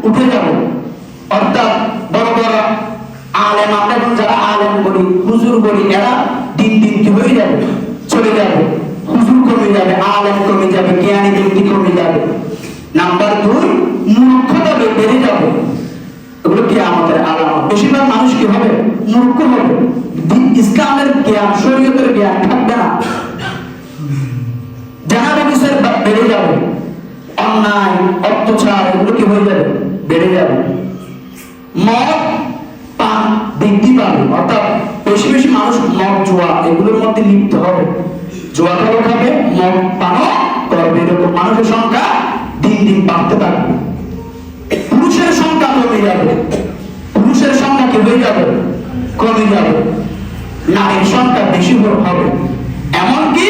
উঠে যাবে। অর্থাৎ বড় বড় আলেম, আমরা এখন যারা আলেম বলি, হুজুর বলি, এরা দিন দিন কি হয়ে যাবে, চলে যাবে। হুজুর কমে যাবে, আলেম কমে যাবে, জ্ঞানী ব্যক্তি কমে যাবে। নাম্বার 2, মূর্খতা বেড়ে যাবে। এগুলো কি আমাদের আলামত। বেশিরভাগ মানুষ কি হবে, মূর্খ হবে। ইসলামের জ্ঞান, শরীয়তের জ্ঞান থাকবে না। জানাবে বিচার বেড়ে যাবে, অন্যায় অত্যাচার এগুলো কি হয়ে যাবে, বেড়ে যাবে। মদ পান বৃদ্ধি পাবে, অর্থাৎ বেশি বেশি মানুষ মদ জুয়া এগুলোর মধ্যে লিপ্ত হবে। জুয়া খেলা খাবে, মদ পানও করবে, এরকম মানুষের সংখ্যা দিন দিন বাড়তে থাকবে। পুরুষের সংখ্যা কমে যাবে, পুরুষের সংখ্যা কি হয়ে যাবে, কমে যাবে। নারীর সংখ্যা বেশি হবে। এমনকি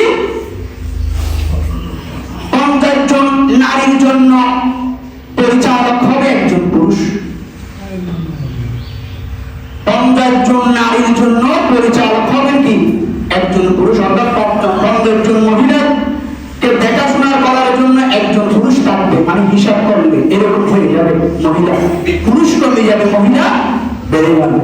50 জন নারীর জন্য পরিচালক হবে একজন পুরুষ। 50 জন নারীর জন্য পরিচালক হবে কি একজন পুরুষ। অর্থাৎ 50 জন মহিলাকে দেখাশোনা করার জন্য একজন পুরুষ থাকবে। মানে হিসাব করলে এরকম হয়ে যাবে, মহিলা পুরুষ কমে যাবে, মহিলা বেড়ে যাবে।